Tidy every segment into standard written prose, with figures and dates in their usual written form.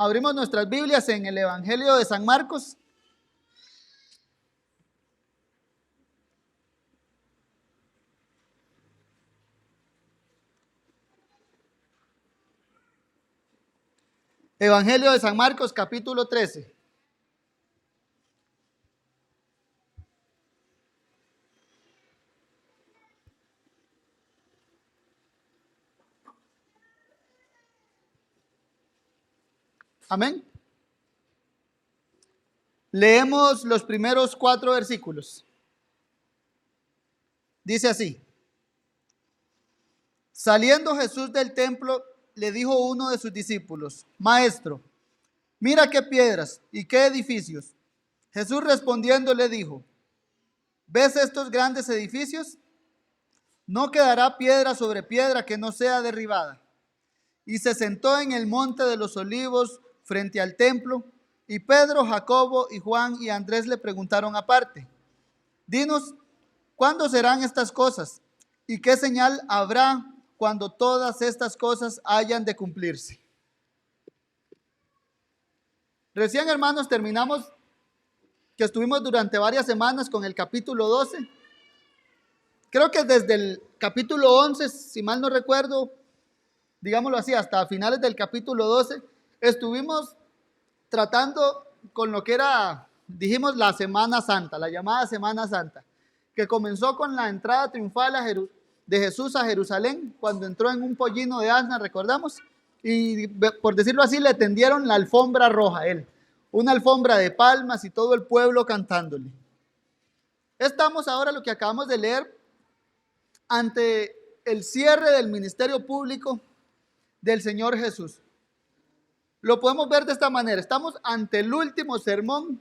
Abrimos nuestras Biblias en el Evangelio de San Marcos. Evangelio de San Marcos, capítulo 13. Amén. Leemos los primeros 4 versículos. Dice así: Saliendo Jesús del templo, le dijo uno de sus discípulos: Maestro, mira qué piedras y qué edificios. Jesús respondiendo le dijo: ¿Ves estos grandes edificios? No quedará piedra sobre piedra que no sea derribada. Y se sentó en el monte de los olivos frente al templo, y Pedro, Jacobo y Juan y Andrés le preguntaron aparte: Dinos, ¿cuándo serán estas cosas? ¿Y qué señal habrá cuando todas estas cosas hayan de cumplirse? Recién, hermanos, terminamos que estuvimos durante varias semanas con el capítulo 12. Creo que desde el capítulo 11, si mal no recuerdo, digámoslo así, hasta finales del capítulo 12, estuvimos tratando con lo que era, dijimos, la Semana Santa, la llamada Semana Santa, que comenzó con la entrada triunfal de Jesús a Jerusalén, cuando entró en un pollino de asna, recordamos, y por decirlo así, le tendieron la alfombra roja a él, una alfombra de palmas y todo el pueblo cantándole. Estamos ahora, lo que acabamos de leer, ante el cierre del ministerio público del Señor Jesús. Lo podemos ver de esta manera: estamos ante el último sermón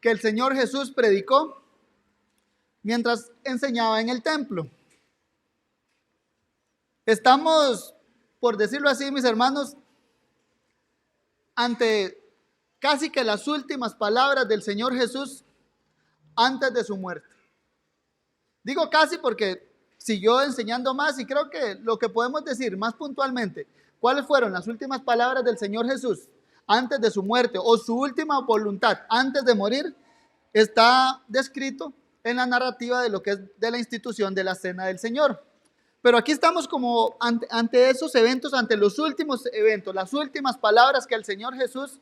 que el Señor Jesús predicó mientras enseñaba en el templo. Estamos, por decirlo así, mis hermanos, ante casi que las últimas palabras del Señor Jesús antes de su muerte. Digo casi porque siguió enseñando más, y creo que lo que podemos decir más puntualmente, ¿cuáles fueron las últimas palabras del Señor Jesús antes de su muerte, o su última voluntad antes de morir? Está descrito en la narrativa de lo que es de la institución de la Cena del Señor. Pero aquí estamos como ante esos eventos, ante los últimos eventos, las últimas palabras que el Señor Jesús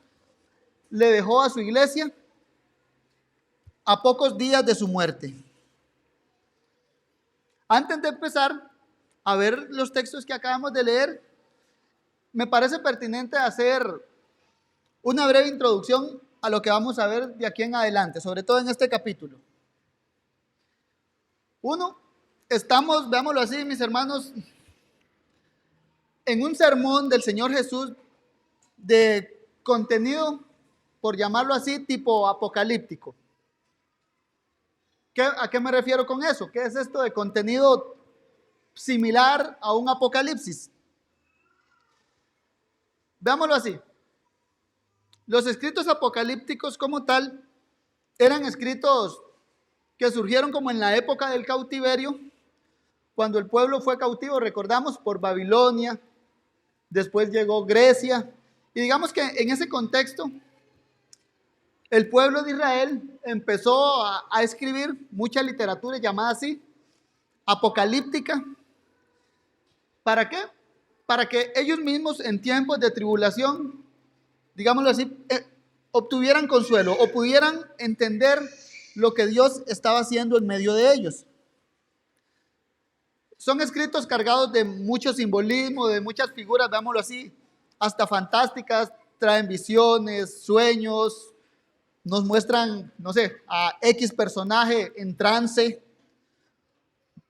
le dejó a su iglesia a pocos días de su muerte. Antes de empezar a ver los textos que acabamos de leer, me parece pertinente hacer una breve introducción a lo que vamos a ver de aquí en adelante, sobre todo en este capítulo. Uno, estamos, veámoslo así, mis hermanos, en un sermón del Señor Jesús de contenido, por llamarlo así, tipo apocalíptico. ¿A qué me refiero con eso? ¿Qué es esto de contenido similar a un apocalipsis? Veámoslo así. Los escritos apocalípticos como tal eran escritos que surgieron como en la época del cautiverio, cuando el pueblo fue cautivo, recordamos, por Babilonia, después llegó Grecia, y digamos que en ese contexto el pueblo de Israel empezó a escribir mucha literatura llamada así, apocalíptica. ¿Para qué? Para que ellos mismos en tiempos de tribulación, digámoslo así, obtuvieran consuelo o pudieran entender lo que Dios estaba haciendo en medio de ellos. Son escritos cargados de mucho simbolismo, de muchas figuras, veámoslo así, hasta fantásticas, traen visiones, sueños, nos muestran, no sé, a X personaje en trance.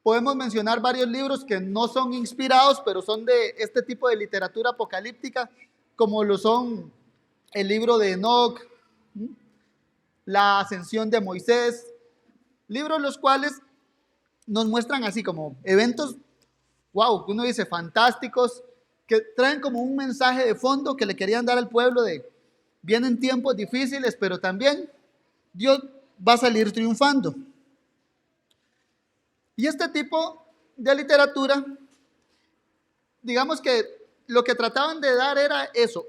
Podemos mencionar varios libros que no son inspirados, pero son de este tipo de literatura apocalíptica, como lo son el libro de Enoc, la ascensión de Moisés, libros los cuales nos muestran así como eventos, wow, uno dice fantásticos, que traen como un mensaje de fondo que le querían dar al pueblo de: vienen tiempos difíciles, pero también Dios va a salir triunfando. Y este tipo de literatura, digamos que lo que trataban de dar era eso,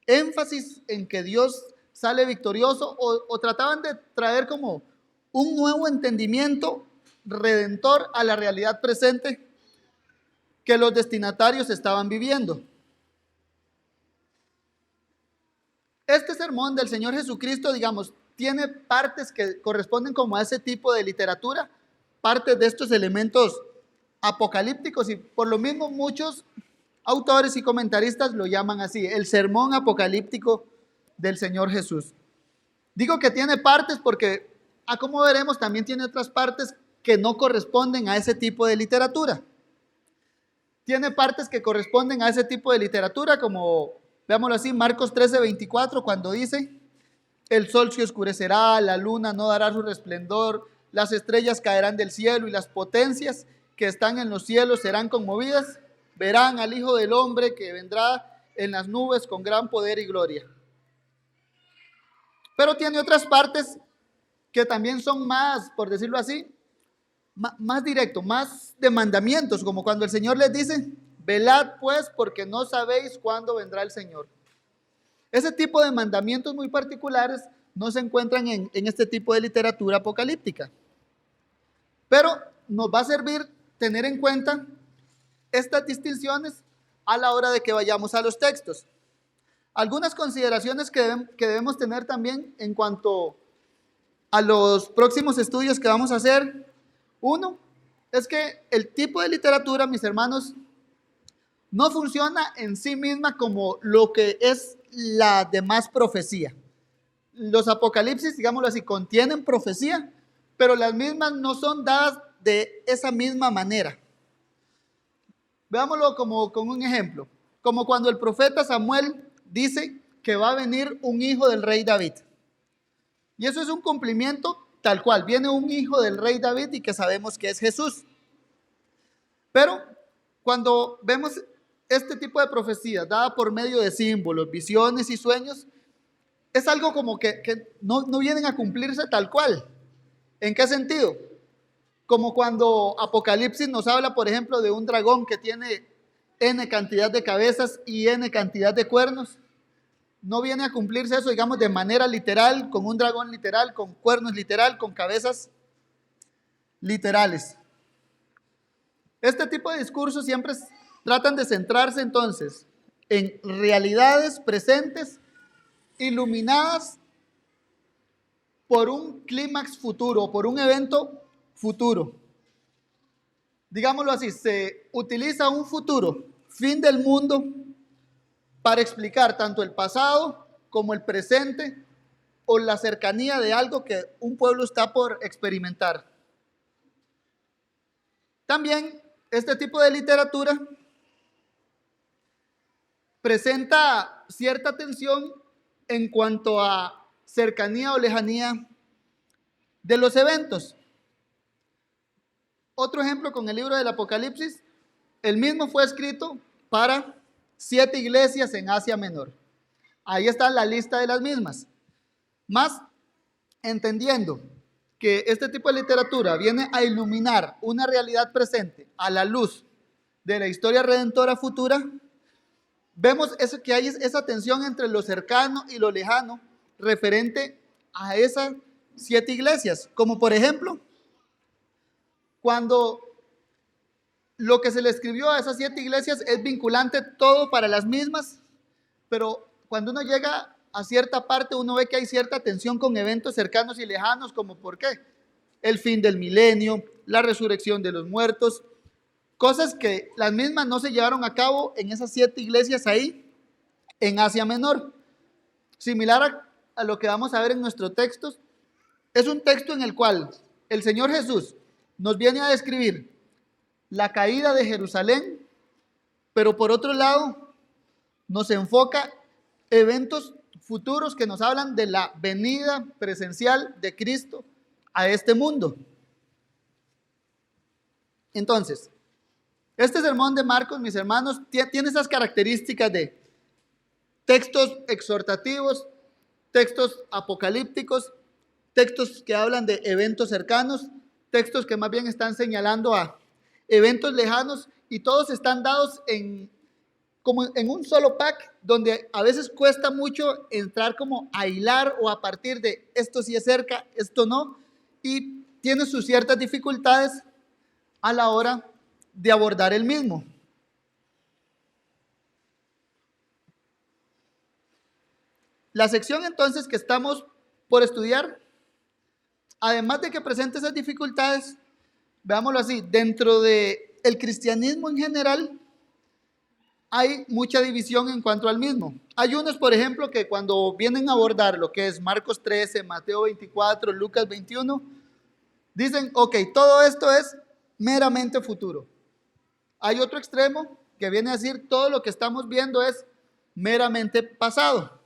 énfasis en que Dios sale victorioso o trataban de traer como un nuevo entendimiento redentor a la realidad presente que los destinatarios estaban viviendo. Este sermón del Señor Jesucristo, digamos, tiene partes que corresponden como a ese tipo de literatura, partes de estos elementos apocalípticos, y por lo mismo muchos autores y comentaristas lo llaman así, el sermón apocalíptico del Señor Jesús. Digo que tiene partes porque, como veremos, también tiene otras partes que no corresponden a ese tipo de literatura. Tiene partes que corresponden a ese tipo de literatura, como, veámoslo así, Marcos 13:24, cuando dice: el sol se oscurecerá, la luna no dará su resplandor, las estrellas caerán del cielo y las potencias que están en los cielos serán conmovidas. Verán al Hijo del Hombre que vendrá en las nubes con gran poder y gloria. Pero tiene otras partes que también son más, por decirlo así, más directo, más de mandamientos, como cuando el Señor les dice: velad pues, porque no sabéis cuándo vendrá el Señor. Ese tipo de mandamientos muy particulares no se encuentran en este tipo de literatura apocalíptica. Pero nos va a servir tener en cuenta estas distinciones a la hora de que vayamos a los textos. Algunas consideraciones que debemos tener también en cuanto a los próximos estudios que vamos a hacer. Uno, es que el tipo de literatura, mis hermanos, no funciona en sí misma como lo que es la demás profecía. Los apocalipsis, digámoslo así, contienen profecía, pero las mismas no son dadas de esa misma manera. Veámoslo como con un ejemplo, como cuando el profeta Samuel dice que va a venir un hijo del rey David. Y eso es un cumplimiento tal cual, viene un hijo del rey David y que sabemos que es Jesús. Pero cuando vemos este tipo de profecía dada por medio de símbolos, visiones y sueños, es algo como que no vienen a cumplirse tal cual. ¿En qué sentido? Como cuando Apocalipsis nos habla, por ejemplo, de un dragón que tiene N cantidad de cabezas y N cantidad de cuernos. No viene a cumplirse eso, digamos, de manera literal, con un dragón literal, con cuernos literal, con cabezas literales. Este tipo de discursos siempre tratan de centrarse entonces en realidades presentes iluminadas por un clímax futuro, por un evento futuro. Digámoslo así, se utiliza un futuro, fin del mundo, para explicar tanto el pasado como el presente o la cercanía de algo que un pueblo está por experimentar. También este tipo de literatura presenta cierta tensión en cuanto a cercanía o lejanía de los eventos. Otro ejemplo con el libro del Apocalipsis, el mismo fue escrito para 7 iglesias en Asia Menor. Ahí está la lista de las mismas. Más entendiendo que este tipo de literatura viene a iluminar una realidad presente a la luz de la historia redentora futura, vemos eso, que hay esa tensión entre lo cercano y lo lejano referente a esas 7 iglesias, como por ejemplo, cuando lo que se le escribió a esas 7 iglesias es vinculante todo para las mismas, pero cuando uno llega a cierta parte, uno ve que hay cierta tensión con eventos cercanos y lejanos, como ¿por qué? El fin del milenio, la resurrección de los muertos, cosas que las mismas no se llevaron a cabo en esas 7 iglesias ahí, en Asia Menor. Similar a lo que vamos a ver en nuestros textos, es un texto en el cual el Señor Jesús nos viene a describir la caída de Jerusalén, pero por otro lado nos enfoca eventos futuros que nos hablan de la venida presencial de Cristo a este mundo. Entonces, este sermón de Marcos, mis hermanos, tiene esas características de textos exhortativos, textos apocalípticos, textos que hablan de eventos cercanos, textos que más bien están señalando a eventos lejanos, y todos están dados en como en un solo pack, donde a veces cuesta mucho entrar como a hilar o a partir de esto sí es cerca, esto no, y tiene sus ciertas dificultades a la hora de abordar el mismo. La sección entonces que estamos por estudiar, además de que presenta esas dificultades, veámoslo así, dentro del cristianismo en general hay mucha división en cuanto al mismo. Hay unos, por ejemplo, que cuando vienen a abordar lo que es Marcos 13, Mateo 24, Lucas 21, dicen, ok, todo esto es meramente futuro. Hay otro extremo que viene a decir, todo lo que estamos viendo es meramente pasado.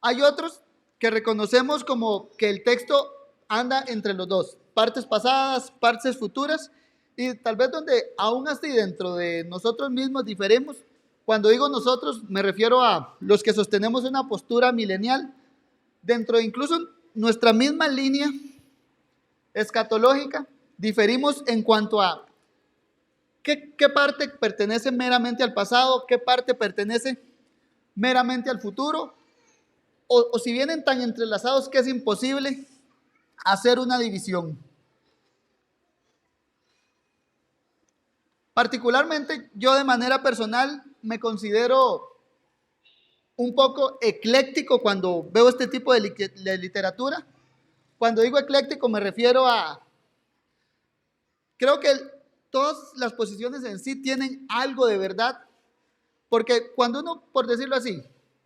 Hay otros que reconocemos como que el texto anda entre los dos, partes pasadas, partes futuras, y tal vez donde aún así dentro de nosotros mismos diferimos. Cuando digo nosotros me refiero a los que sostenemos una postura milenial, dentro de incluso nuestra misma línea escatológica, diferimos en cuanto a qué parte pertenece meramente al pasado, qué parte pertenece meramente al futuro, o si vienen tan entrelazados que es imposible hacer una división. Particularmente yo de manera personal me considero un poco ecléctico cuando veo este tipo de literatura. Cuando digo ecléctico me refiero a, creo que todas las posiciones en sí tienen algo de verdad, porque cuando uno, por decirlo así,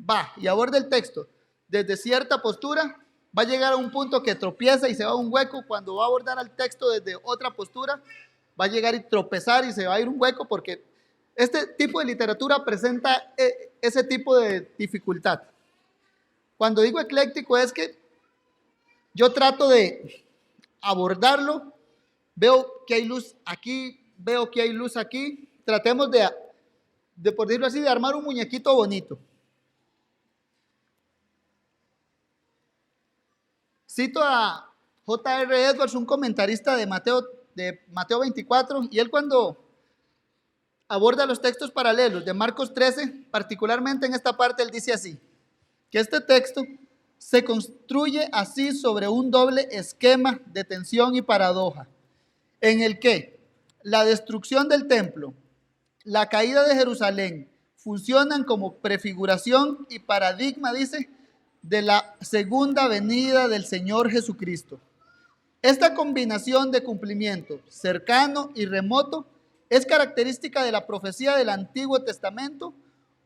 va y aborda el texto desde cierta postura, va a llegar a un punto que tropieza y se va a un hueco. Cuando va a abordar al texto desde otra postura, va a llegar y tropezar y se va a ir un hueco, porque este tipo de literatura presenta ese tipo de dificultad. Cuando digo ecléctico es que yo trato de abordarlo, veo que hay luz aquí, veo que hay luz aquí, tratemos de por decirlo así, de armar un muñequito bonito. Cito a J.R. Edwards, un comentarista de Mateo 24, y él cuando aborda los textos paralelos de Marcos 13, particularmente en esta parte, él dice así, que este texto se construye así sobre un doble esquema de tensión y paradoja, en el que la destrucción del templo, la caída de Jerusalén, funcionan como prefiguración y paradigma, dice, de la segunda venida del Señor Jesucristo. Esta combinación de cumplimiento cercano y remoto es característica de la profecía del Antiguo Testamento,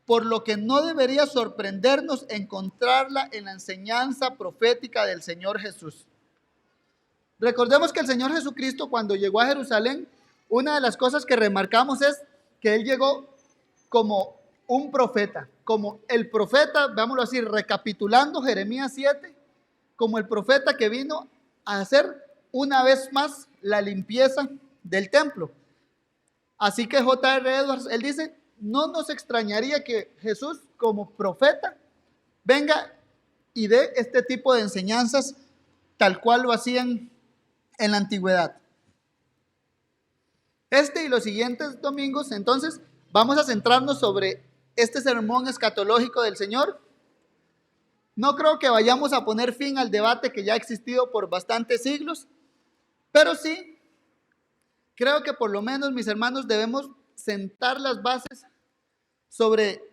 por lo que no debería sorprendernos encontrarla en la enseñanza profética del Señor Jesús. Recordemos que el Señor Jesucristo, cuando llegó a Jerusalén, una de las cosas que remarcamos es que Él llegó como un profeta, como el profeta, veámoslo así, recapitulando Jeremías 7, como el profeta que vino a hacer una vez más la limpieza del templo. Así que J.R. Edwards, él dice, no nos extrañaría que Jesús como profeta venga y dé este tipo de enseñanzas tal cual lo hacían en la antigüedad. Este y los siguientes domingos, entonces, vamos a centrarnos sobre este sermón escatológico del Señor. No creo que vayamos a poner fin al debate que ya ha existido por bastantes siglos, pero sí creo que por lo menos, mis hermanos, debemos sentar las bases sobre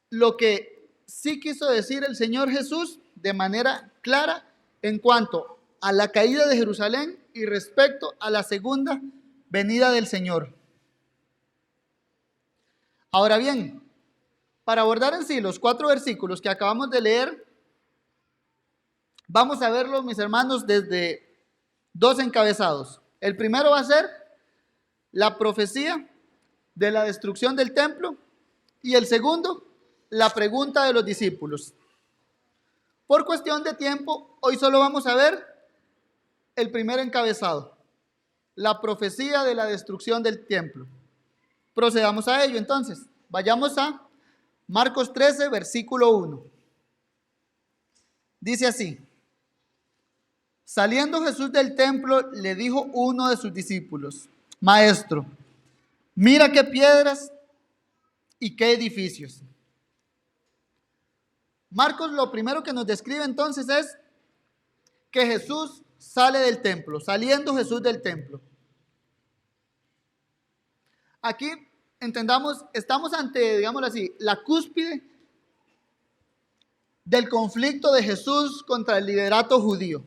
lo que sí quiso decir el Señor Jesús de manera clara en cuanto a la caída de Jerusalén y respecto a la segunda venida del Señor. Ahora bien, para abordar en sí los 4 versículos que acabamos de leer, vamos a verlos, mis hermanos, desde 2 encabezados. El primero va a ser la profecía de la destrucción del templo y el segundo, la pregunta de los discípulos. Por cuestión de tiempo, hoy solo vamos a ver el primer encabezado, la profecía de la destrucción del templo. Procedamos a ello entonces. Vayamos a Marcos 13, versículo 1. Dice así: saliendo Jesús del templo, le dijo uno de sus discípulos: Maestro, mira qué piedras y qué edificios. Marcos lo primero que nos describe entonces es que Jesús sale del templo, saliendo Jesús del templo. Aquí entendamos, estamos ante, digámoslo así, la cúspide del conflicto de Jesús contra el liderato judío.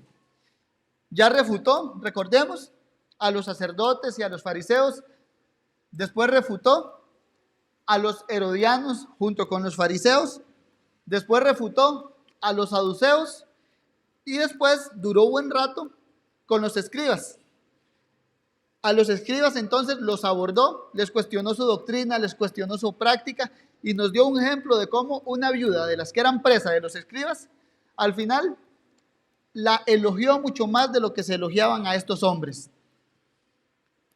Ya refutó, recordemos, a los sacerdotes y a los fariseos. Después refutó a los herodianos junto con los fariseos. Después refutó a los saduceos. Y después duró buen rato con los escribas. A los escribas entonces los abordó, les cuestionó su doctrina, les cuestionó su práctica y nos dio un ejemplo de cómo una viuda de las que eran presa de los escribas, al final la elogió mucho más de lo que se elogiaban a estos hombres.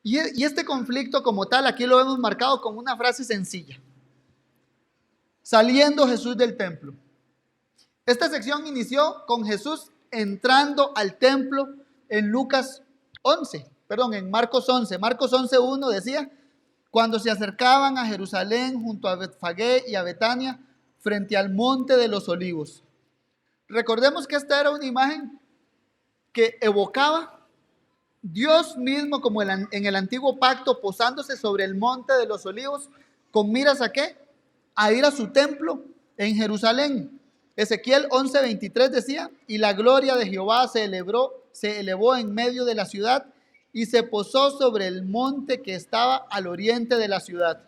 Y este conflicto como tal, aquí lo hemos marcado con una frase sencilla. Saliendo Jesús del templo. Esta sección inició con Jesús entrando al templo en en Marcos 11. Marcos 11:1 decía, cuando se acercaban a Jerusalén junto a Betfagé y a Betania, frente al monte de los olivos. Recordemos que esta era una imagen que evocaba Dios mismo como en el antiguo pacto, posándose sobre el monte de los olivos, con miras ¿a qué? A ir a su templo en Jerusalén. Ezequiel 11:23 decía, y la gloria de Jehová se elevó en medio de la ciudad y se posó sobre el monte que estaba al oriente de la ciudad.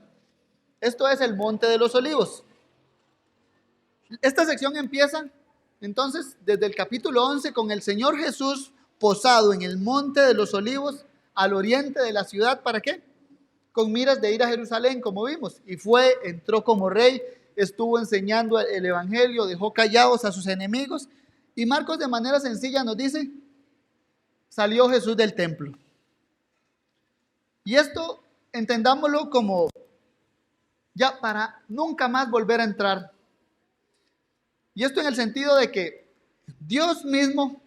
Esto es el monte de los olivos. Esta sección empieza entonces desde el capítulo 11 con el Señor Jesús posado en el monte de los olivos al oriente de la ciudad. ¿Para qué? Con miras de ir a Jerusalén, como vimos. Y entró como rey, estuvo enseñando el evangelio, dejó callados a sus enemigos. Y Marcos de manera sencilla nos dice, salió Jesús del templo. Y esto entendámoslo como ya para nunca más volver a entrar. Y esto en el sentido de que Dios mismo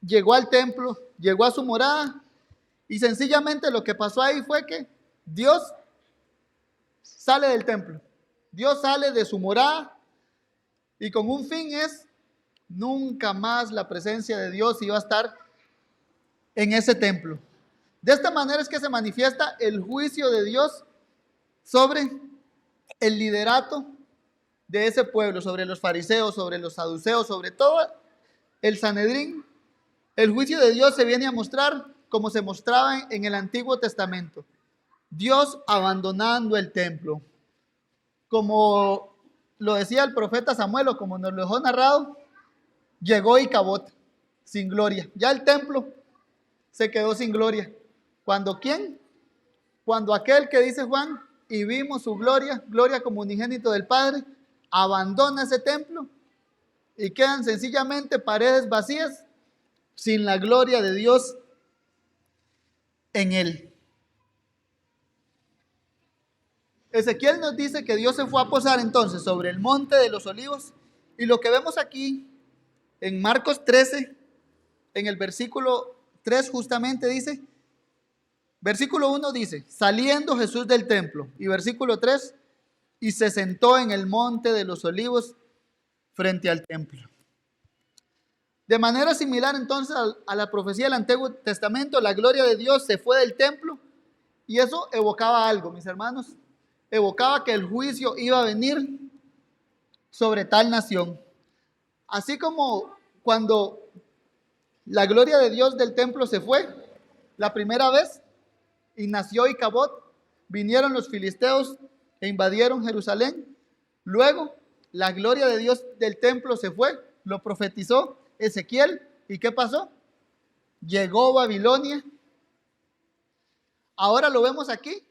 llegó al templo, llegó a su morada, y sencillamente lo que pasó ahí fue que Dios sale del templo. Dios sale de su morada y con un fin es nunca más la presencia de Dios iba a estar en ese templo. De esta manera es que se manifiesta el juicio de Dios sobre el liderato de ese pueblo, sobre los fariseos, sobre los saduceos, sobre todo el Sanedrín. El juicio de Dios se viene a mostrar como se mostraba en el Antiguo Testamento. Dios abandonando el templo. Como lo decía el profeta Samuel, o como nos lo dejó narrado, llegó Icabod sin gloria. Ya el templo se quedó sin gloria. ¿Cuándo quién? Cuando aquel que dice Juan, y vimos su gloria, gloria como unigénito del Padre, abandona ese templo y quedan sencillamente paredes vacías sin la gloria de Dios en él. Ezequiel nos dice que Dios se fue a posar entonces sobre el monte de los olivos, y lo que vemos aquí en Marcos 13, en el versículo 3 justamente dice, versículo 1 dice, saliendo Jesús del templo, y versículo 3, y se sentó en el monte de los olivos frente al templo. De manera similar entonces a la profecía del Antiguo Testamento, la gloria de Dios se fue del templo, y eso evocaba algo, mis hermanos, evocaba que el juicio iba a venir sobre tal nación. Así como cuando la gloria de Dios del templo se fue la primera vez y nació Icabod, vinieron los filisteos e invadieron Jerusalén. Luego la gloria de Dios del templo se fue, lo profetizó Ezequiel. ¿Y qué pasó? Llegó Babilonia. Ahora lo vemos aquí,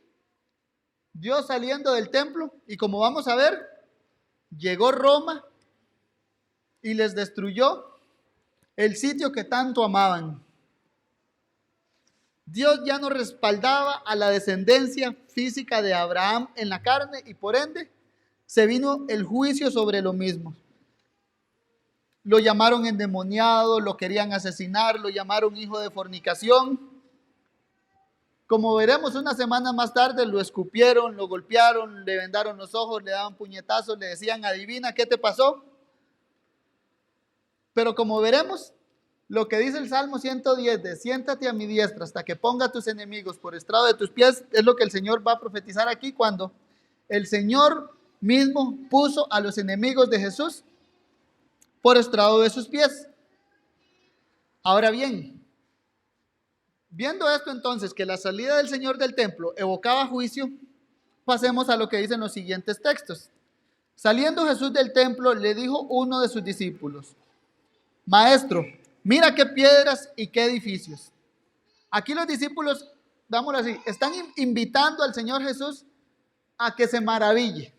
Dios saliendo del templo, y como vamos a ver, llegó Roma y les destruyó el sitio que tanto amaban. Dios ya no respaldaba a la descendencia física de Abraham en la carne, y por ende se vino el juicio sobre lo mismo. Lo llamaron endemoniado, lo querían asesinar, lo llamaron hijo de fornicación. Como veremos, una semana más tarde lo escupieron, lo golpearon, le vendaron los ojos, le daban puñetazos, le decían, adivina qué te pasó. Pero como veremos, lo que dice el Salmo 110 de siéntate a mi diestra hasta que ponga a tus enemigos por estrado de tus pies, es lo que el Señor va a profetizar aquí cuando el Señor mismo puso a los enemigos de Jesús por estrado de sus pies. Ahora bien, viendo esto entonces, que la salida del Señor del templo evocaba juicio, pasemos a lo que dicen los siguientes textos. Saliendo Jesús del templo, le dijo uno de sus discípulos, Maestro, mira qué piedras y qué edificios. Aquí los discípulos, dámoslo así, están invitando al Señor Jesús a que se maraville.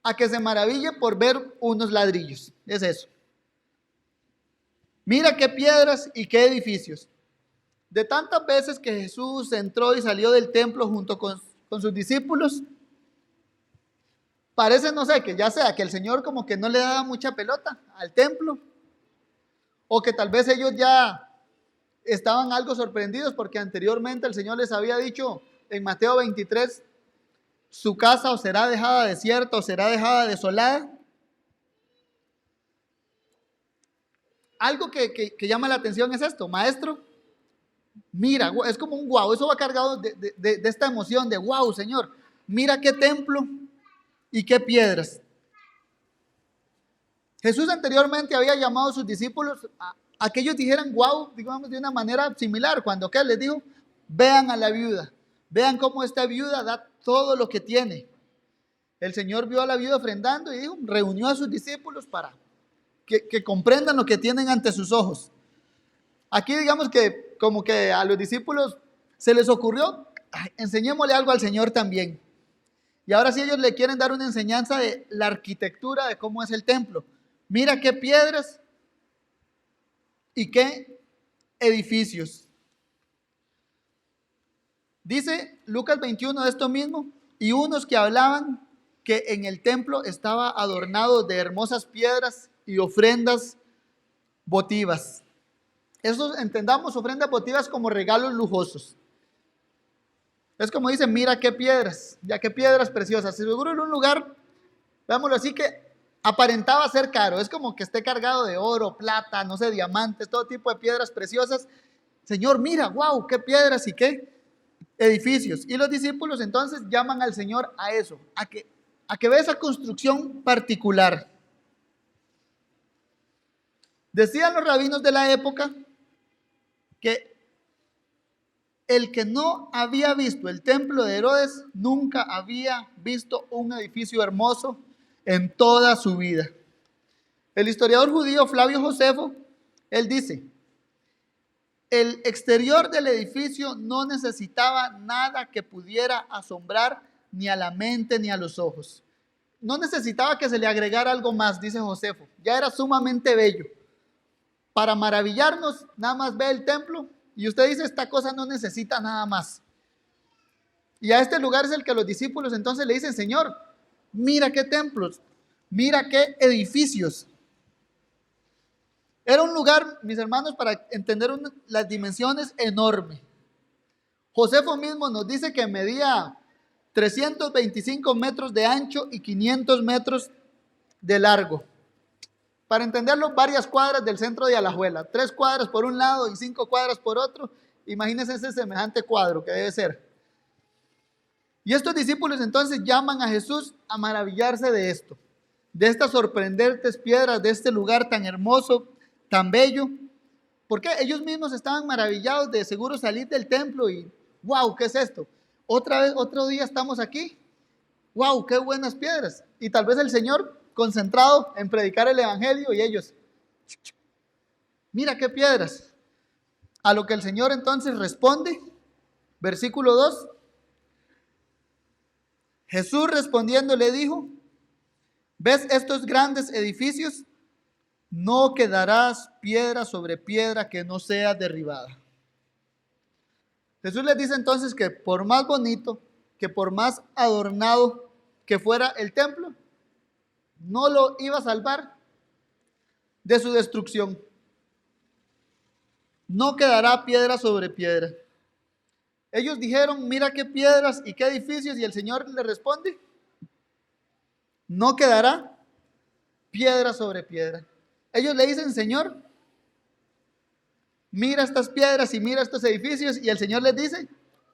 A que se maraville por ver unos ladrillos. Es eso. Mira qué piedras y qué edificios. De tantas veces que Jesús entró y salió del templo junto con sus discípulos, parece, no sé, que ya sea que el Señor como que no le daba mucha pelota al templo, o que tal vez ellos ya estaban algo sorprendidos porque anteriormente el Señor les había dicho en Mateo 23, su casa o será dejada desierta o será dejada desolada. Algo que llama la atención es esto, Maestro, mira, es como un guau, eso va cargado de esta emoción de guau, Señor, mira qué templo y qué piedras. Jesús anteriormente había llamado a sus discípulos a que ellos dijeran guau, digamos de una manera similar, cuando que les dijo, vean a la viuda, vean cómo esta viuda da todo lo que tiene. El Señor vio a la viuda ofrendando y dijo, reunió a sus discípulos para que comprendan lo que tienen ante sus ojos. Aquí digamos que como que a los discípulos se les ocurrió, enseñémosle algo al Señor también. Y ahora sí ellos le quieren dar una enseñanza de la arquitectura, de cómo es el templo. Mira qué piedras y qué edificios. Dice Lucas 21 de esto mismo, y unos que hablaban que en el templo estaba adornado de hermosas piedras y ofrendas votivas. Eso entendamos ofrendas votivas como regalos lujosos. Es como dicen, mira qué piedras, ya qué piedras preciosas. Seguro en un lugar, veámoslo así, que aparentaba ser caro. Es como que esté cargado de oro, plata, no sé, diamantes, todo tipo de piedras preciosas. Señor, mira, wow, qué piedras y qué edificios. Y los discípulos entonces llaman al Señor a eso, a que vea esa construcción particular. Decían los rabinos de la época que el que no había visto el templo de Herodes nunca había visto un edificio hermoso en toda su vida. El historiador judío Flavio Josefo, él dice, el exterior del edificio no necesitaba nada que pudiera asombrar ni a la mente ni a los ojos. No necesitaba que se le agregara algo más, dice Josefo. Ya era sumamente bello. Para maravillarnos, nada más ve el templo y usted dice, esta cosa no necesita nada más. Y a este lugar es el que los discípulos entonces le dicen, Señor, mira qué templos, mira qué edificios. Era un lugar, mis hermanos, para entender las dimensiones, enorme. Josefo mismo nos dice que medía 325 metros de ancho y 500 metros de largo. Para entenderlo, varias cuadras del centro de Alajuela, 3 cuadras por un lado y 5 cuadras por otro. Imagínense ese semejante cuadro que debe ser. Y estos discípulos entonces llaman a Jesús a maravillarse de esto, de estas sorprendentes piedras, de este lugar tan hermoso, tan bello, porque ellos mismos estaban maravillados de seguro salir del templo y, wow, ¿qué es esto? Otra vez, otro día estamos aquí, wow, qué buenas piedras. Y tal vez el Señor concentrado en predicar el evangelio y ellos, mira qué piedras. A lo que el Señor entonces responde, versículo 2, Jesús respondiendo le dijo, ¿ves estos grandes edificios? No quedarás piedra sobre piedra que no sea derribada. Jesús les dice entonces que por más bonito, que por más adornado que fuera el templo, no lo iba a salvar de su destrucción. No quedará piedra sobre piedra. Ellos dijeron, mira qué piedras y qué edificios, y el Señor le responde, no quedará piedra sobre piedra. Ellos le dicen, Señor, mira estas piedras y mira estos edificios, y el Señor les dice,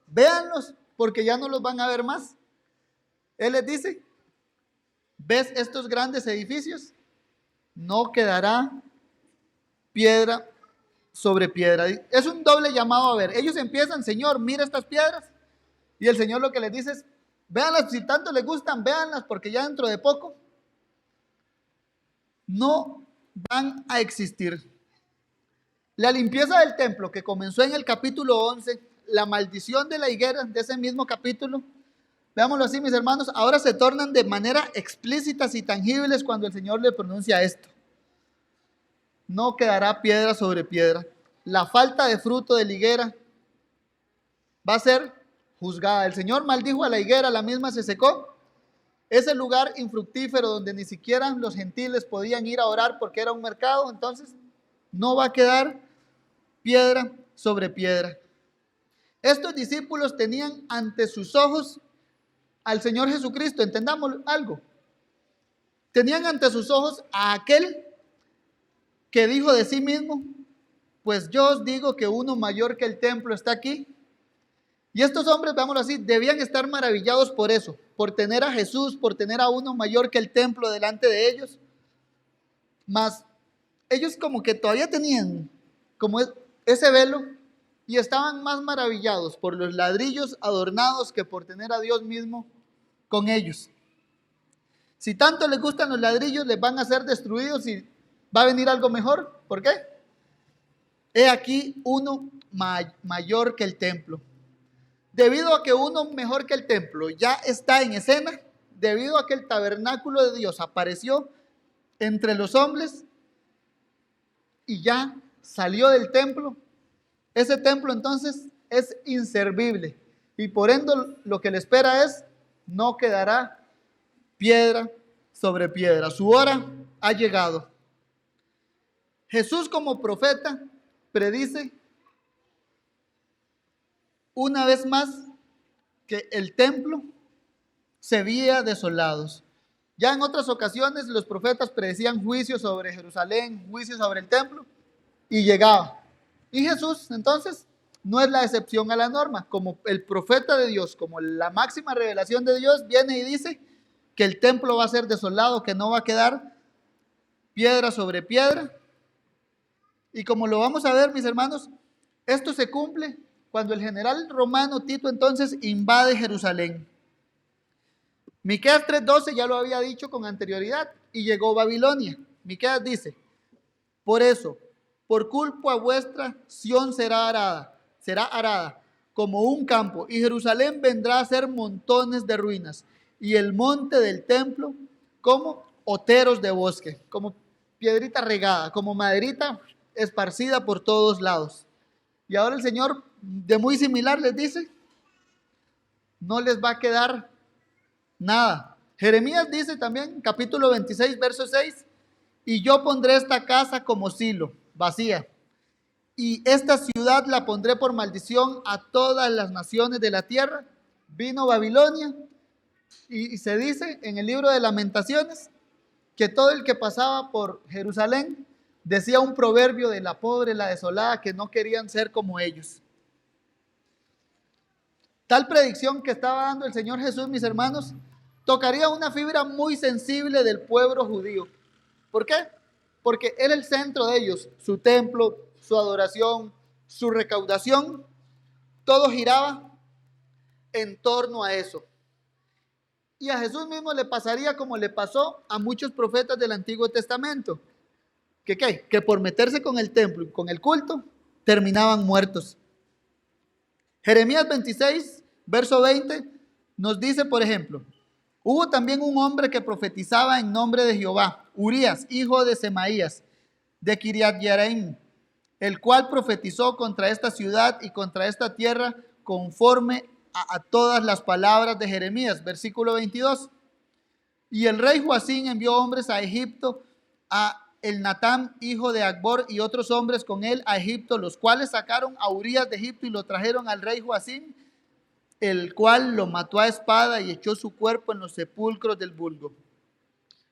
véanlos, porque ya no los van a ver más. Él les dice, ¿ves estos grandes edificios? No quedará piedra sobre piedra. Es un doble llamado a ver. Ellos empiezan, Señor, mira estas piedras. Y el Señor lo que les dice es, véanlas, si tanto les gustan, véanlas, porque ya dentro de poco no van a existir. La limpieza del templo que comenzó en el capítulo 11, la maldición de la higuera de ese mismo capítulo, veámoslo así, mis hermanos, ahora se tornan de manera explícitas y tangibles cuando el Señor le pronuncia esto. No quedará piedra sobre piedra. La falta de fruto de la higuera va a ser juzgada. El Señor maldijo a la higuera, la misma se secó. Ese lugar infructífero donde ni siquiera los gentiles podían ir a orar porque era un mercado, entonces no va a quedar piedra sobre piedra. Estos discípulos tenían ante sus ojos al Señor Jesucristo, entendamos algo. Tenían ante sus ojos a aquel que dijo de sí mismo, pues yo os digo que uno mayor que el templo está aquí. Y estos hombres, veámoslo así, debían estar maravillados por eso, por tener a Jesús, por tener a uno mayor que el templo delante de ellos. Mas ellos como que todavía tenían como ese velo y estaban más maravillados por los ladrillos adornados que por tener a Dios mismo con ellos. Si tanto les gustan los ladrillos, les van a ser destruidos y va a venir algo mejor. ¿Por qué? He aquí uno mayor que el templo. Debido a que uno mejor que el templo ya está en escena, debido a que el tabernáculo de Dios apareció entre los hombres y ya salió del templo, ese templo entonces es inservible y por ende lo que le espera es, no quedará piedra sobre piedra. Su hora ha llegado. Jesús como profeta predice una vez más que el templo se veía desolados. Ya en otras ocasiones los profetas predecían juicios sobre Jerusalén, juicios sobre el templo, y llegaba. Y Jesús entonces no es la excepción a la norma. Como el profeta de Dios, como la máxima revelación de Dios, viene y dice que el templo va a ser desolado, que no va a quedar piedra sobre piedra. Y como lo vamos a ver, mis hermanos, esto se cumple cuando el general romano Tito entonces invade Jerusalén. Miqueas 3:12 ya lo había dicho con anterioridad, y llegó Babilonia. Miqueas dice, por eso, por culpa vuestra, Sión será arada como un campo, y Jerusalén vendrá a ser montones de ruinas, y el monte del templo como oteros de bosque, como piedrita regada, como maderita esparcida por todos lados. Y ahora el Señor, de muy similar, les dice, no les va a quedar nada. Jeremías dice también, capítulo 26, verso 6, y yo pondré esta casa como Silo, vacía, y esta ciudad la pondré por maldición a todas las naciones de la tierra. Vino Babilonia, y se dice en el libro de Lamentaciones que todo el que pasaba por Jerusalén decía un proverbio de la pobre, la desolada, que no querían ser como ellos. Tal predicción que estaba dando el Señor Jesús, mis hermanos, tocaría una fibra muy sensible del pueblo judío. ¿Por qué? Porque era el centro de ellos, su templo, su adoración, su recaudación, todo giraba en torno a eso. Y a Jesús mismo le pasaría como le pasó a muchos profetas del Antiguo Testamento. ¿Que qué? Que por meterse con el templo y con el culto, terminaban muertos. Jeremías 26, verso 20, nos dice, por ejemplo, hubo también un hombre que profetizaba en nombre de Jehová, Urías, hijo de Semaías, de Kiriat Jearim, el cual profetizó contra esta ciudad y contra esta tierra conforme a todas las palabras de Jeremías. Versículo 22. Y el rey Joacín envió hombres a Egipto, a el Natán, hijo de Acbor, y otros hombres con él a Egipto, los cuales sacaron a Urías de Egipto y lo trajeron al rey Joacín, el cual lo mató a espada y echó su cuerpo en los sepulcros del vulgo.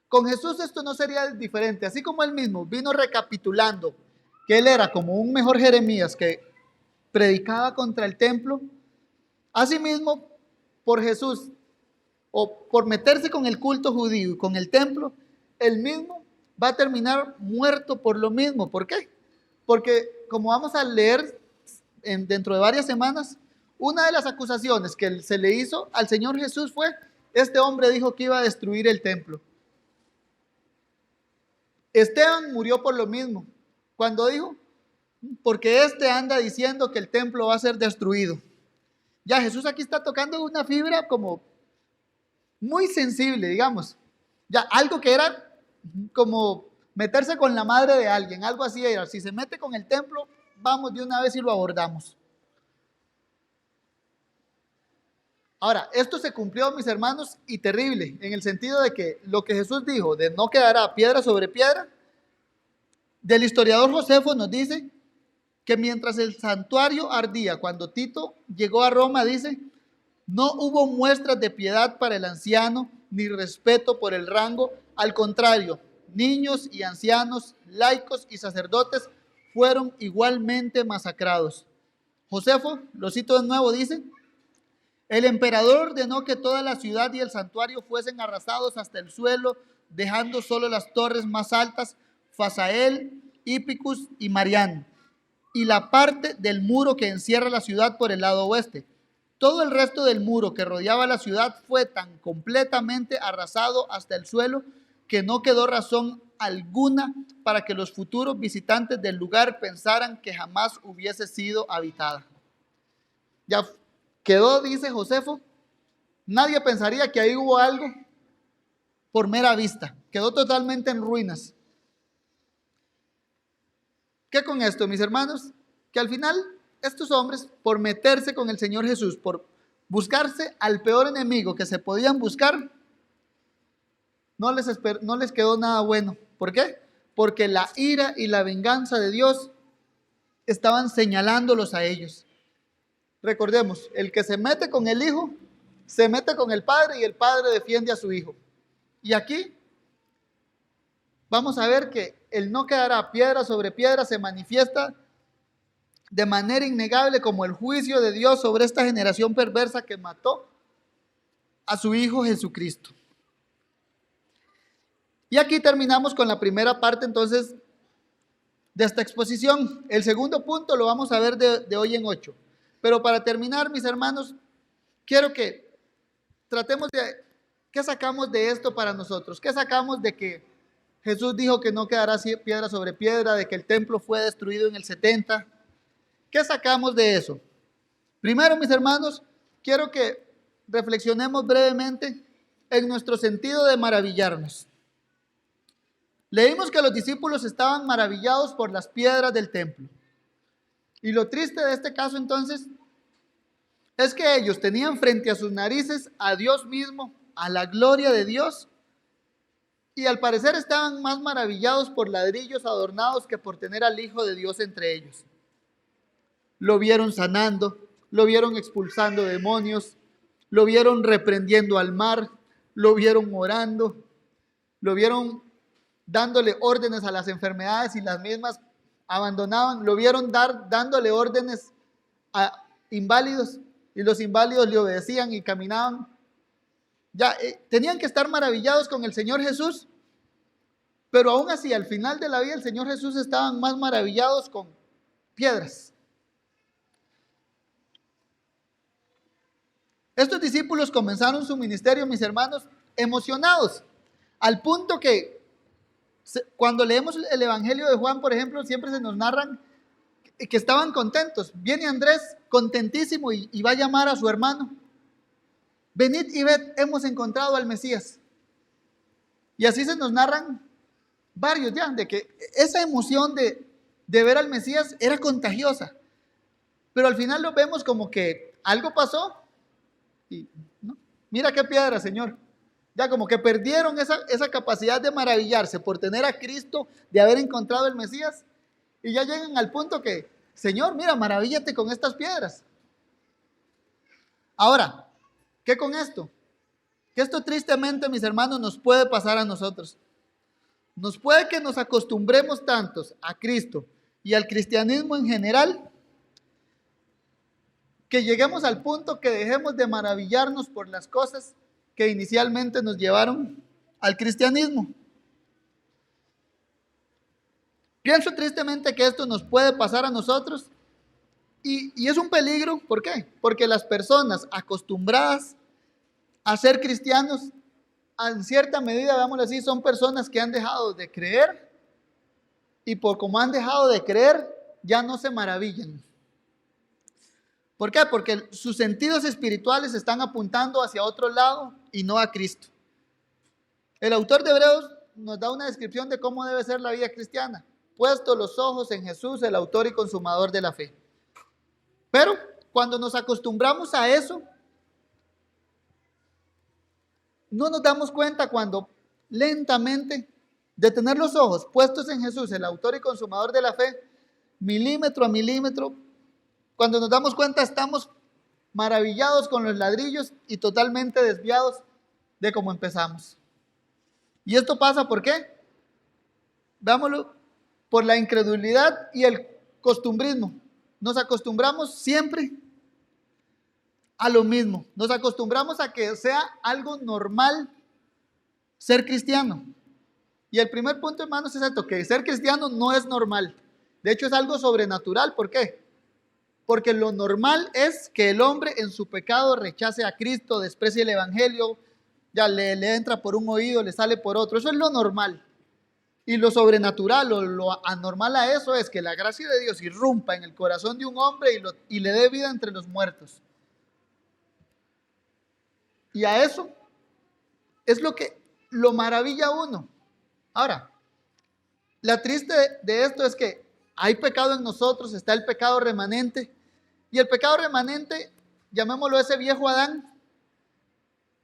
Con Jesús esto no sería diferente, así como él mismo vino recapitulando que él era como un mejor Jeremías que predicaba contra el templo. Asimismo, por Jesús, o por meterse con el culto judío y con el templo, él mismo va a terminar muerto por lo mismo. ¿Por qué? Porque como vamos a leer dentro de varias semanas, una de las acusaciones que se le hizo al Señor Jesús fue: este hombre dijo que iba a destruir el templo. Esteban murió por lo mismo, cuando dijo: porque este anda diciendo que el templo va a ser destruido. Ya Jesús aquí está tocando una fibra como muy sensible, digamos. Ya algo que era como meterse con la madre de alguien, algo así era. Si se mete con el templo, vamos de una vez y lo abordamos. Ahora, esto se cumplió, mis hermanos, y terrible, en el sentido de que lo que Jesús dijo de no quedará piedra sobre piedra, del historiador Josefo nos dice que mientras el santuario ardía, cuando Tito llegó a Roma, dice, no hubo muestras de piedad para el anciano, ni respeto por el rango. Al contrario, niños y ancianos, laicos y sacerdotes fueron igualmente masacrados. Josefo, lo cito de nuevo, dice, el emperador ordenó que toda la ciudad y el santuario fuesen arrasados hasta el suelo, dejando solo las torres más altas, Fasael, Hípicus y Marián, y la parte del muro que encierra la ciudad por el lado oeste. Todo el resto del muro que rodeaba la ciudad fue tan completamente arrasado hasta el suelo que no quedó razón alguna para que los futuros visitantes del lugar pensaran que jamás hubiese sido habitada. Ya quedó, dice Josefo, nadie pensaría que ahí hubo algo por mera vista. Quedó totalmente en ruinas. ¿Qué con esto, mis hermanos? Que al final estos hombres, por meterse con el Señor Jesús, por buscarse al peor enemigo que se podían buscar, no les quedó nada bueno. ¿Por qué? Porque la ira y la venganza de Dios estaban señalándolos a ellos. Recordemos, el que se mete con el Hijo, se mete con el Padre y el Padre defiende a su Hijo. Y aquí vamos a ver que el no quedará piedra sobre piedra se manifiesta de manera innegable como el juicio de Dios sobre esta generación perversa que mató a su Hijo Jesucristo. Y aquí terminamos con la primera parte entonces de esta exposición. El segundo punto lo vamos a ver de hoy en 8. Pero para terminar, mis hermanos, quiero que tratemos de, ¿qué sacamos de esto para nosotros? ¿Qué sacamos de que Jesús dijo que no quedará piedra sobre piedra, de que el templo fue destruido en el 70? ¿Qué sacamos de eso? Primero, mis hermanos, quiero que reflexionemos brevemente en nuestro sentido de maravillarnos. Leímos que los discípulos estaban maravillados por las piedras del templo. Y lo triste de este caso entonces es que ellos tenían frente a sus narices a Dios mismo, a la gloria de Dios, y al parecer estaban más maravillados por ladrillos adornados que por tener al Hijo de Dios entre ellos. Lo vieron sanando, lo vieron expulsando demonios, lo vieron reprendiendo al mar, lo vieron orando, lo vieron dándole órdenes a las enfermedades y las mismas abandonaban, lo vieron dándole órdenes a inválidos y los inválidos le obedecían y caminaban. Ya tenían que estar maravillados con el Señor Jesús, pero aún así al final de la vida el Señor Jesús estaban más maravillados con piedras. Estos discípulos comenzaron su ministerio, mis hermanos, emocionados, al punto que cuando leemos el Evangelio de Juan, por ejemplo, siempre se nos narran que estaban contentos. Viene Andrés contentísimo y va a llamar a su hermano. Venid y ved, hemos encontrado al Mesías. Y así se nos narran varios ya, de que esa emoción de ver al Mesías era contagiosa. Pero al final lo vemos como que algo pasó y ¿no? Mira qué piedra, Señor. Ya como que perdieron esa capacidad de maravillarse por tener a Cristo, de haber encontrado el Mesías. Y ya llegan al punto que, Señor, mira, maravíllate con estas piedras. Ahora, ¿qué con esto? Que esto tristemente, mis hermanos, nos puede pasar a nosotros. Nos puede que nos acostumbremos tantos a Cristo y al cristianismo en general, que lleguemos al punto que dejemos de maravillarnos por las cosas que inicialmente nos llevaron al cristianismo. Pienso tristemente que esto nos puede pasar a nosotros y es un peligro. ¿Por qué? Porque las personas acostumbradas a ser cristianos, en cierta medida, digámoslo así, son personas que han dejado de creer y por como han dejado de creer, ya no se maravillan. ¿Por qué? Porque sus sentidos espirituales están apuntando hacia otro lado y no a Cristo. El autor de Hebreos nos da una descripción de cómo debe ser la vida cristiana. Puesto los ojos en Jesús, el autor y consumador de la fe. Pero cuando nos acostumbramos a eso, no nos damos cuenta cuando lentamente, de tener los ojos puestos en Jesús, el autor y consumador de la fe, milímetro a milímetro, cuando nos damos cuenta estamos maravillados con los ladrillos y totalmente desviados de cómo empezamos. ¿Y esto pasa por qué? Veámoslo, por la incredulidad y el costumbrismo. Nos acostumbramos siempre a lo mismo. Nos acostumbramos a que sea algo normal ser cristiano. Y el primer punto, hermanos, es esto, que ser cristiano no es normal. De hecho, es algo sobrenatural. ¿Por qué? Porque lo normal es que el hombre en su pecado rechace a Cristo, desprecie el evangelio, ya le entra por un oído, le sale por otro. Eso es lo normal. Y lo sobrenatural o lo anormal a eso es que la gracia de Dios irrumpa en el corazón de un hombre y le dé vida entre los muertos. Y a eso es lo que lo maravilla a uno. Ahora, la triste de esto es que hay pecado en nosotros, está el pecado remanente. Y el pecado remanente, llamémoslo ese viejo Adán,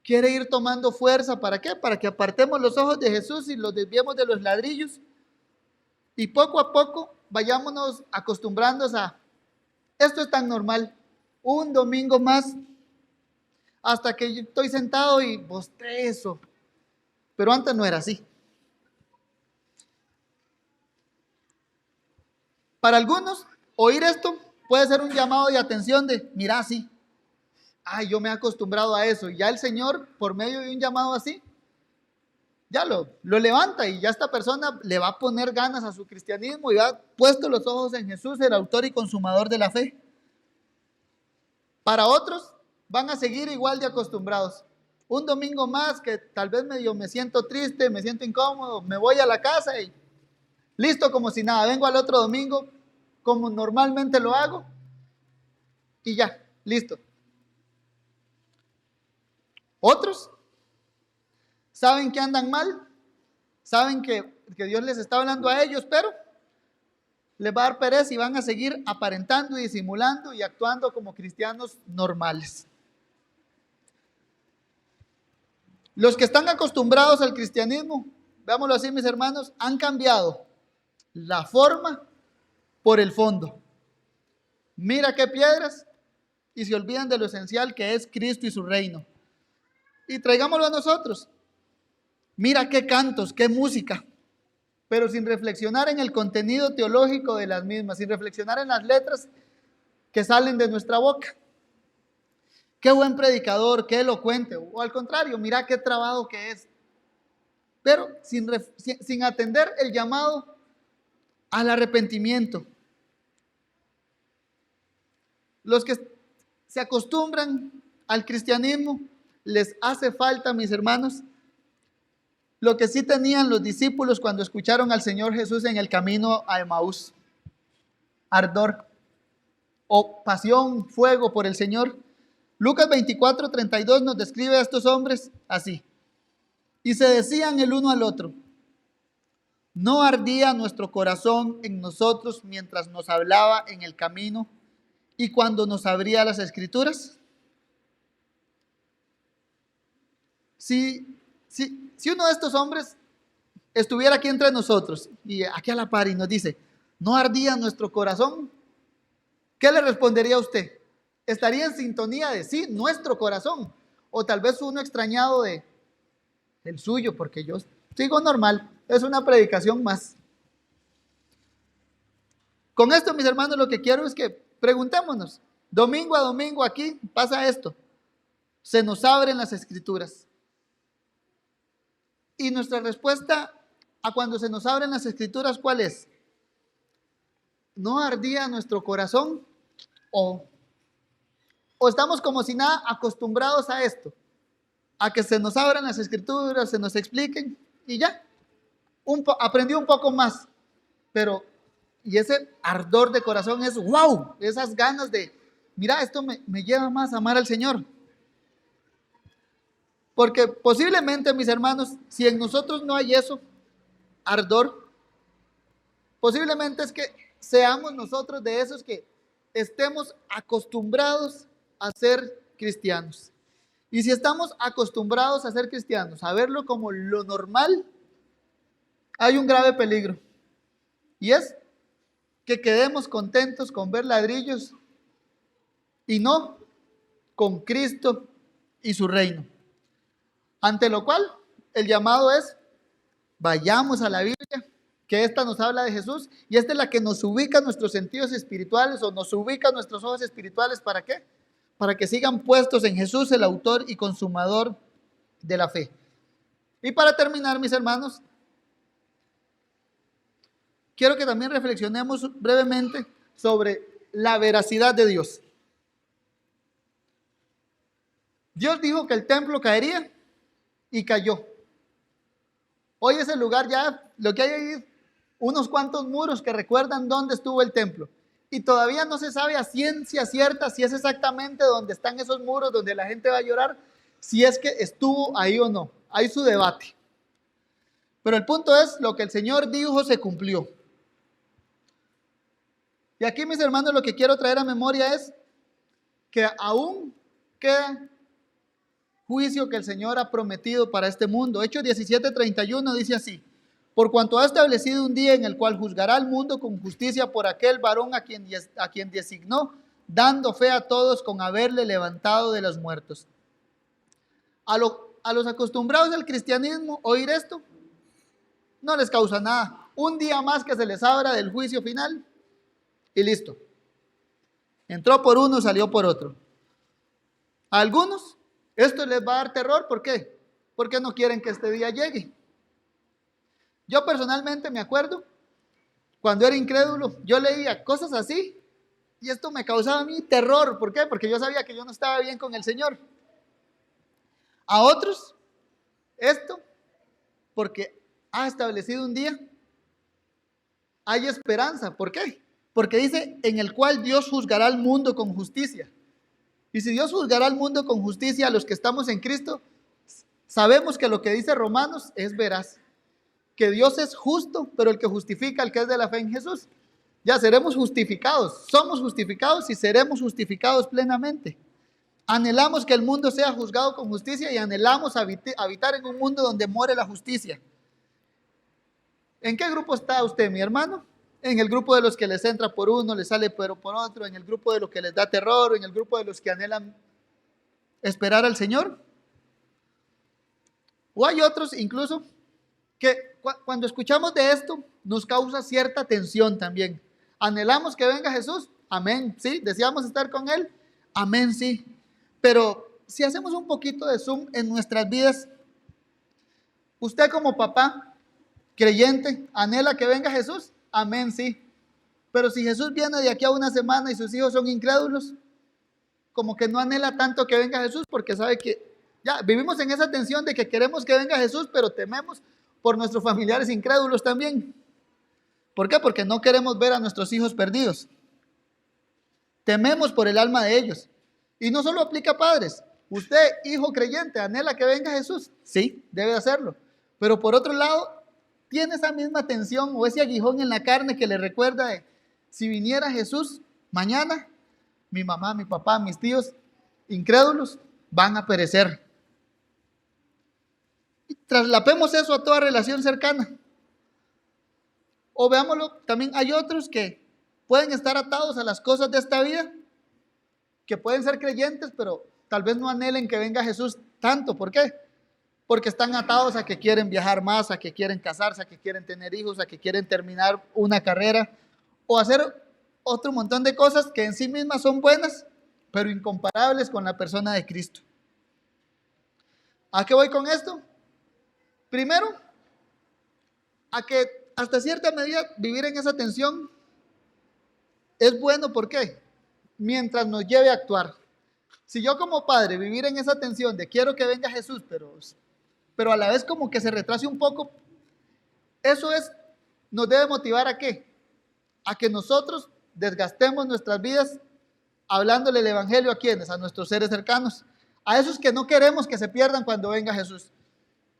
quiere ir tomando fuerza. ¿Para qué? Para que apartemos los ojos de Jesús y los desviemos de los ladrillos. Y poco a poco vayámonos acostumbrándonos a, esto es tan normal, un domingo más, hasta que yo estoy sentado y bostezo. Pero antes no era así. Para algunos, oír esto puede ser un llamado de atención de, mira, sí, ay, yo me he acostumbrado a eso. Y ya el Señor, por medio de un llamado así, ya lo levanta y ya esta persona le va a poner ganas a su cristianismo y ha puesto los ojos en Jesús, el autor y consumador de la fe. Para otros, van a seguir igual de acostumbrados. Un domingo más que tal vez medio me siento triste, me siento incómodo, me voy a la casa y listo como si nada. Vengo al otro domingo como normalmente lo hago y ya, listo. Otros saben que andan mal, saben que Dios les está hablando a ellos, pero les va a dar pereza y van a seguir aparentando y disimulando y actuando como cristianos normales. Los que están acostumbrados al cristianismo, veámoslo así, mis hermanos, han cambiado la forma por el fondo. Mira qué piedras y se olvidan de lo esencial que es Cristo y su reino. Y traigámoslo a nosotros. Mira qué cantos, qué música, pero sin reflexionar en el contenido teológico de las mismas, sin reflexionar en las letras que salen de nuestra boca. Qué buen predicador, qué elocuente, o al contrario, mira qué trabado que es. Pero sin atender el llamado al arrepentimiento. Los que se acostumbran al cristianismo, les hace falta, mis hermanos, lo que sí tenían los discípulos cuando escucharon al Señor Jesús en el camino a Emaús. Ardor o pasión, fuego por el Señor. Lucas 24:32 nos describe a estos hombres así. Y se decían el uno al otro, ¿no ardía nuestro corazón en nosotros mientras nos hablaba en el camino y cuando nos abría las Escrituras? Si uno de estos hombres estuviera aquí entre nosotros y aquí a la par y nos dice, ¿no ardía nuestro corazón? ¿Qué le respondería a usted? estaría en sintonía de sí, nuestro corazón, o tal vez uno extrañado del suyo, porque yo sigo normal, es una predicación más. Con esto, mis hermanos, lo que quiero es que preguntémonos, domingo a domingo aquí pasa esto, se nos abren las escrituras. Y nuestra respuesta a cuando se nos abren las escrituras, ¿cuál es? ¿No ardía nuestro corazón? ¿O estamos como si nada acostumbrados a esto? A que se nos abran las escrituras, se nos expliquen y ya. Aprendí un poco más, pero y ese ardor de corazón es wow, esas ganas de, mira, esto me lleva más a amar al Señor. Porque posiblemente, mis hermanos, si en nosotros no hay eso, ardor, posiblemente es que seamos nosotros de esos que estemos acostumbrados a ser cristianos. Y si estamos acostumbrados a ser cristianos, a verlo como lo normal, hay un grave peligro. Y es que quedemos contentos con ver ladrillos y no con Cristo y su reino. Ante lo cual, el llamado es, vayamos a la Biblia, que esta nos habla de Jesús, y esta es la que nos ubica nuestros sentidos espirituales, o nos ubica nuestros ojos espirituales, ¿para qué? Para que sigan puestos en Jesús, el autor y consumador de la fe. Y para terminar, mis hermanos, quiero que también reflexionemos brevemente sobre la veracidad de Dios. Dios dijo que el templo caería y cayó. Hoy ese lugar ya, lo que hay ahí, unos cuantos muros que recuerdan dónde estuvo el templo. Y todavía no se sabe a ciencia cierta si es exactamente donde están esos muros, donde la gente va a llorar, si es que estuvo ahí o no. Hay su debate. Pero el punto es, lo que el Señor dijo se cumplió. Y aquí, mis hermanos, lo que quiero traer a memoria es que aún queda juicio que el Señor ha prometido para este mundo. Hechos 17:31 dice así: por cuanto ha establecido un día en el cual juzgará al mundo con justicia por aquel varón a quien designó, dando fe a todos con haberle levantado de los muertos. A los acostumbrados al cristianismo, oír esto no les causa nada. Un día más que se les abra del juicio final y listo. Entró por uno, salió por otro. A algunos esto les va a dar terror. ¿Por qué? Porque no quieren que este día llegue. Yo personalmente me acuerdo, cuando era incrédulo, yo leía cosas así y esto me causaba a mí terror. ¿Por qué? Porque yo sabía que yo no estaba bien con el Señor. A otros, esto, porque ha establecido un día, hay esperanza. ¿Por qué? Porque dice, en el cual Dios juzgará al mundo con justicia. Y si Dios juzgará al mundo con justicia a los que estamos en Cristo, sabemos que lo que dice Romanos es veraz. Que Dios es justo, pero el que justifica al que es de la fe en Jesús. Ya seremos justificados, somos justificados y seremos justificados plenamente. Anhelamos que el mundo sea juzgado con justicia y anhelamos habitar en un mundo donde more la justicia. ¿En qué grupo está usted, mi hermano? En el grupo de los que les entra por uno, les sale pero por otro, en el grupo de los que les da terror, en el grupo de los que anhelan esperar al Señor. O hay otros incluso que cuando escuchamos de esto nos causa cierta tensión también. Anhelamos que venga Jesús, amén, sí, deseamos estar con Él, amén, sí. Pero si hacemos un poquito de zoom en nuestras vidas, usted como papá creyente, ¿anhela que venga Jesús? Amén, sí. Pero si Jesús viene de aquí a una semana y sus hijos son incrédulos, como que no anhela tanto que venga Jesús porque sabe que ya vivimos en esa tensión de que queremos que venga Jesús, pero tememos por nuestros familiares incrédulos también. ¿Por qué? Porque no queremos ver a nuestros hijos perdidos. Tememos por el alma de ellos. Y no solo aplica a padres. Usted, hijo creyente, ¿anhela que venga Jesús? Sí, debe hacerlo. Pero por otro lado, tiene esa misma tensión o ese aguijón en la carne que le recuerda de, si viniera Jesús mañana, mi mamá, mi papá, mis tíos incrédulos van a perecer. Y traslapemos eso a toda relación cercana. O veámoslo, también hay otros que pueden estar atados a las cosas de esta vida que pueden ser creyentes, pero tal vez no anhelen que venga Jesús tanto. ¿Por qué? Porque están atados a que quieren viajar más, a que quieren casarse, a que quieren tener hijos, a que quieren terminar una carrera o hacer otro montón de cosas que en sí mismas son buenas, pero incomparables con la persona de Cristo. ¿A qué voy con esto? Primero, a que hasta cierta medida vivir en esa tensión es bueno. ¿Por qué? Mientras nos lleve a actuar. Si yo como padre vivir en esa tensión de quiero que venga Jesús, pero a la vez como que se retrase un poco, nos debe motivar ¿a qué? A que nosotros desgastemos nuestras vidas hablándole el evangelio ¿a quiénes? A nuestros seres cercanos, a esos que no queremos que se pierdan cuando venga Jesús.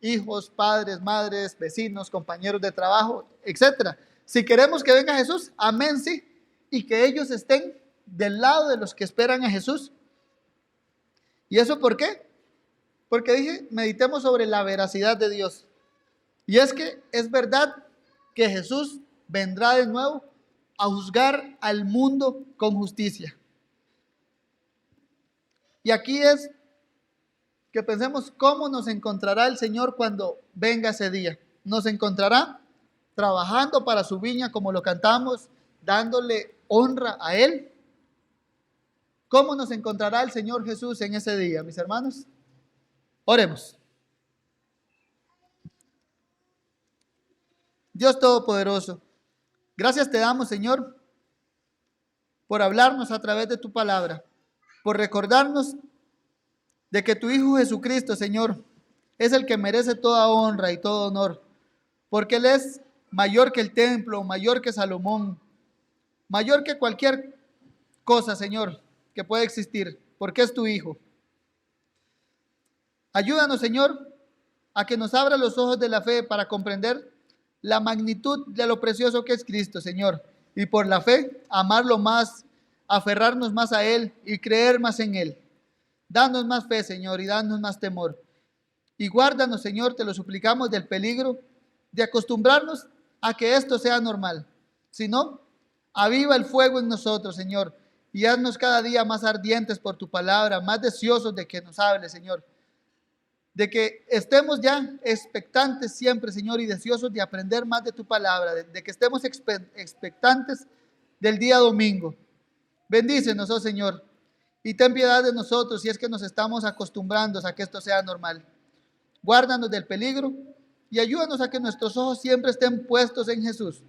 Hijos, padres, madres, vecinos, compañeros de trabajo, etcétera. Si queremos que venga Jesús, amén, sí, y que ellos estén del lado de los que esperan a Jesús. ¿Y eso por qué? Porque dije, meditemos sobre la veracidad de Dios. Y es que es verdad que Jesús vendrá de nuevo a juzgar al mundo con justicia. Y aquí es que pensemos cómo nos encontrará el Señor cuando venga ese día. Nos encontrará trabajando para su viña, como lo cantamos, dándole honra a Él. ¿Cómo nos encontrará el Señor Jesús en ese día, mis hermanos? Oremos. Dios Todopoderoso, gracias te damos, Señor, por hablarnos a través de tu palabra, por recordarnos de que tu Hijo Jesucristo, Señor, es el que merece toda honra y todo honor, porque Él es mayor que el templo, mayor que Salomón, mayor que cualquier cosa, Señor, que pueda existir, porque es tu Hijo. Ayúdanos, Señor, a que nos abra los ojos de la fe para comprender la magnitud de lo precioso que es Cristo, Señor, y por la fe amarlo más, aferrarnos más a Él y creer más en Él. Danos más fe, Señor, y danos más temor. Y guárdanos, Señor, te lo suplicamos, del peligro de acostumbrarnos a que esto sea normal. Si no, aviva el fuego en nosotros, Señor, y haznos cada día más ardientes por tu palabra, más deseosos de que nos hable, Señor. De que estemos ya expectantes siempre, Señor, y deseosos de aprender más de tu palabra, de que estemos expectantes del día domingo. Bendícenos, oh Señor, y ten piedad de nosotros si es que nos estamos acostumbrando a que esto sea normal. Guárdanos del peligro y ayúdanos a que nuestros ojos siempre estén puestos en Jesús.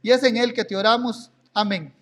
Y es en Él que te oramos. Amén.